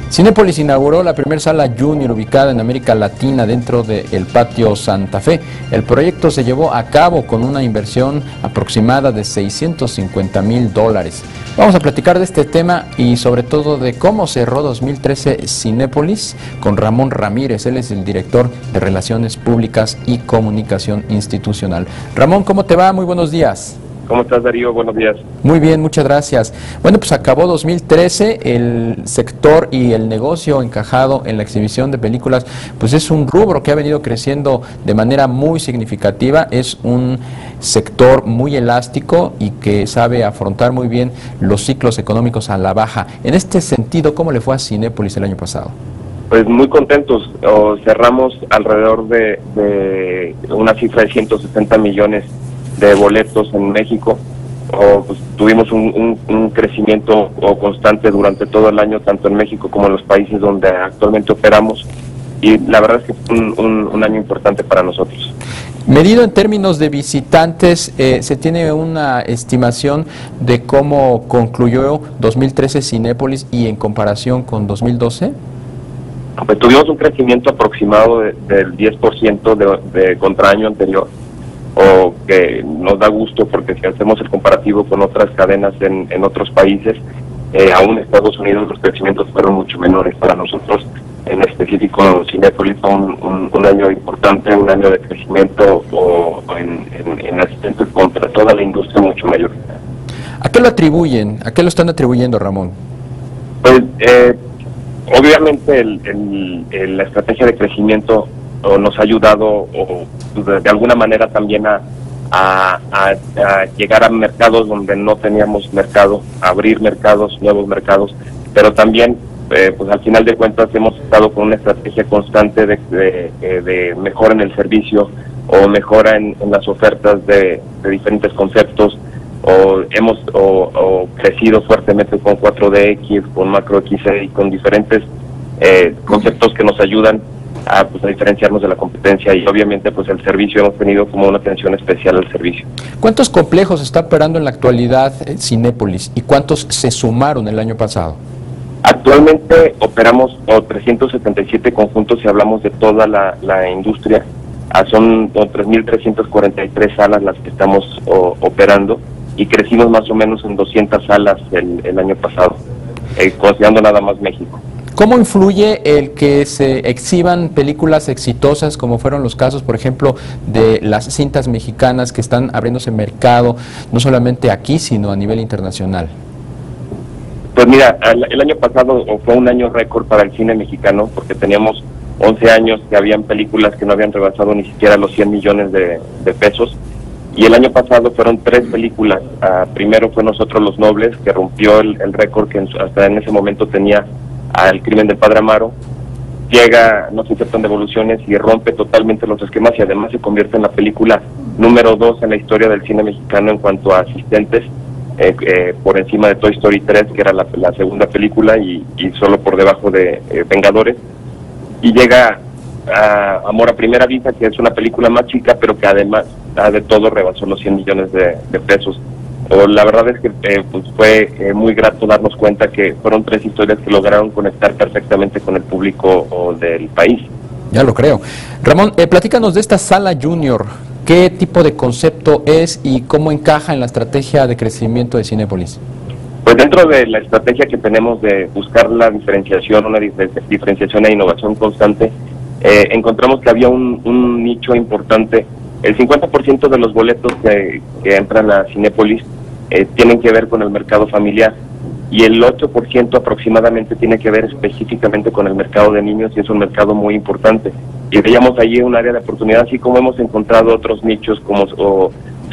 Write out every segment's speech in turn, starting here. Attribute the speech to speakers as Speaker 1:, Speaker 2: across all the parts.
Speaker 1: Cinépolis inauguró la primera sala Junior ubicada en América Latina dentro del Patio Santa Fe. El proyecto se llevó a cabo con una inversión aproximada de $650,000. Vamos a platicar de este tema y sobre todo de cómo cerró 2013 Cinépolis con Ramón Ramírez. Él es el director de Relaciones Públicas y Comunicación Institucional. Ramón, ¿cómo te va? Muy buenos días.
Speaker 2: ¿Cómo estás, Darío? Buenos días.
Speaker 1: Muy bien, muchas gracias. Bueno, pues acabó 2013, el sector y el negocio encajado en la exhibición de películas, pues es un rubro que ha venido creciendo de manera muy significativa, es un sector muy elástico y que sabe afrontar muy bien los ciclos económicos a la baja. En este sentido, ¿cómo le fue a Cinépolis el año pasado?
Speaker 2: Pues muy contentos, cerramos alrededor de una cifra de 160 millones de boletos en México. Pues tuvimos un crecimiento constante durante todo el año, tanto en México como en los países donde actualmente operamos, y la verdad es que fue un año importante para nosotros.
Speaker 1: Medido en términos de visitantes, ¿se tiene una estimación de cómo concluyó 2013 Cinépolis y en comparación con 2012?
Speaker 2: Pues tuvimos un crecimiento aproximado del 10% de contra año anterior, o que nos da gusto porque si hacemos el comparativo con otras cadenas en otros países, aún en Estados Unidos los crecimientos fueron mucho menores. Para nosotros, en específico Cinépolis, fue un año importante, un año de crecimiento en asistentes contra toda la industria mucho mayor.
Speaker 1: ¿A qué lo atribuyen? ¿A qué lo están atribuyendo, Ramón?
Speaker 2: Pues obviamente la estrategia de crecimiento nos ha ayudado de alguna manera también a llegar a mercados donde no teníamos mercado, a abrir mercados, nuevos mercados, pero también pues al final de cuentas hemos estado con una estrategia constante de mejora en el servicio o mejora en las ofertas de diferentes conceptos, hemos crecido fuertemente con 4DX, con Macro XE y con diferentes conceptos que nos ayudan a diferenciarnos de la competencia, y obviamente pues el servicio, hemos tenido como una atención especial al servicio.
Speaker 1: ¿Cuántos complejos está operando en la actualidad Cinépolis y cuántos se sumaron el año pasado?
Speaker 2: Actualmente operamos 377 conjuntos si hablamos de toda la industria. Son 3.343 salas las que estamos operando, y crecimos más o menos en 200 salas el año pasado, considerando nada más México.
Speaker 1: ¿Cómo influye el que se exhiban películas exitosas, como fueron los casos, por ejemplo, de las cintas mexicanas que están abriéndose mercado, no solamente aquí, sino a nivel internacional?
Speaker 2: Pues mira, el año pasado fue un año récord para el cine mexicano, porque teníamos 11 años que habían películas que no habían rebasado ni siquiera los 100 millones de pesos, y el año pasado fueron 3 películas. Primero fue Nosotros los Nobles, que rompió el récord que hasta en ese momento tenía al Crimen del Padre Amaro. Llega No se aceptan devoluciones y rompe totalmente los esquemas, y además se convierte en la película número 2 en la historia del cine mexicano en cuanto a asistentes, por encima de Toy Story 3, que era la segunda película, y solo por debajo de Vengadores. Y llega a Amor a Primera Vista, que es una película más chica, pero que además de todo rebasó los 100 millones de pesos. La verdad es que pues fue muy grato darnos cuenta que fueron 3 historias que lograron conectar perfectamente con el público del país.
Speaker 1: Ya lo creo. Ramón, platícanos de esta sala Junior. ¿Qué tipo de concepto es y cómo encaja en la estrategia de crecimiento de Cinépolis?
Speaker 2: Pues dentro de la estrategia que tenemos de buscar la diferenciación, una diferenciación e innovación constante, encontramos que había un nicho importante. El 50% de los boletos que entran a Cinépolis tienen que ver con el mercado familiar, y el 8% aproximadamente tiene que ver específicamente con el mercado de niños, y es un mercado muy importante. Y veíamos allí un área de oportunidad, así como hemos encontrado otros nichos como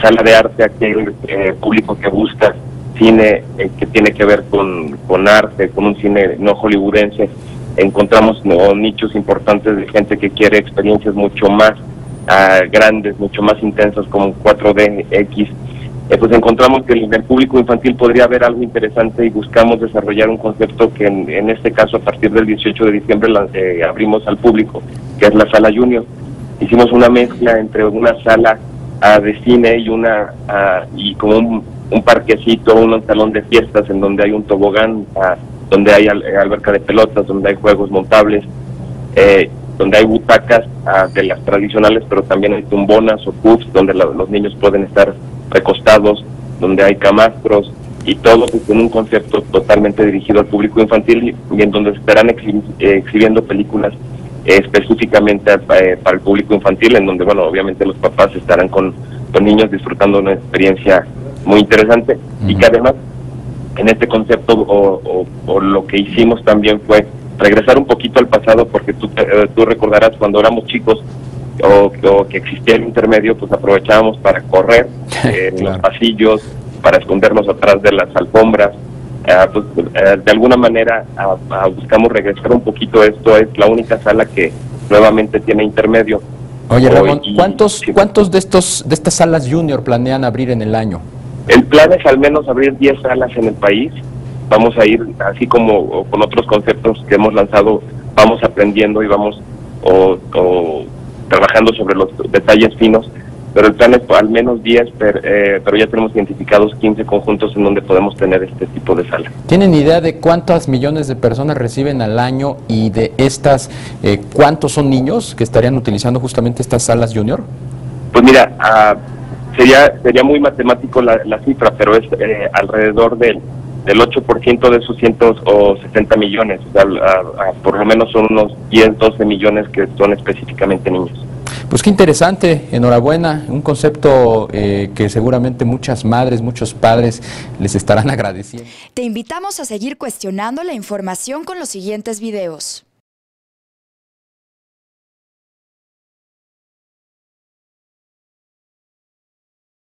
Speaker 2: sala de arte, aquel público que busca cine que tiene que ver con arte, con un cine no hollywoodense. Encontramos nichos importantes de gente que quiere experiencias mucho más grandes, mucho más intensas, como 4DX. Pues encontramos que el público infantil podría ver algo interesante, y buscamos desarrollar un concepto que en este caso a partir del 18 de diciembre abrimos al público, que es la sala Junior. Hicimos una mezcla entre una sala de cine y como un parquecito, un salón de fiestas en donde hay un tobogán donde hay alberca de pelotas, donde hay juegos montables, donde hay butacas de las tradicionales, pero también hay tumbonas o puffs donde los niños pueden estar recostados, donde hay camastros, y todo con un concepto totalmente dirigido al público infantil, y en donde se estarán exhibiendo películas específicamente para el público infantil, en donde, bueno, obviamente los papás estarán con niños disfrutando una experiencia muy interesante, y que además en este concepto o lo que hicimos también fue regresar un poquito al pasado, porque tú recordarás cuando éramos chicos o que existía el intermedio, pues aprovechábamos para correr en los pasillos, para escondernos atrás de las alfombras. De alguna manera buscamos regresar un poquito. Esto es la única sala que nuevamente tiene intermedio.
Speaker 1: Oye, Ramón, ¿cuántos de estas salas junior planean abrir en el año?
Speaker 2: El plan es al menos abrir 10 salas en el país. Vamos a ir, así como con otros conceptos que hemos lanzado, vamos aprendiendo y vamos trabajando sobre los detalles finos, pero el plan es al menos 10, pero ya tenemos identificados 15 conjuntos en donde podemos tener este tipo de sala.
Speaker 1: ¿Tienen idea de cuántas millones de personas reciben al año y de estas, cuántos son niños que estarían utilizando justamente estas salas junior?
Speaker 2: Pues mira, sería muy matemático la cifra, pero es alrededor del 8% de esos 170 millones, o sea, por lo menos son unos 10, 12 millones que son específicamente niños.
Speaker 1: Pues qué interesante, enhorabuena, un concepto que seguramente muchas madres, muchos padres les estarán agradeciendo.
Speaker 3: Te invitamos a seguir cuestionando la información con los siguientes videos.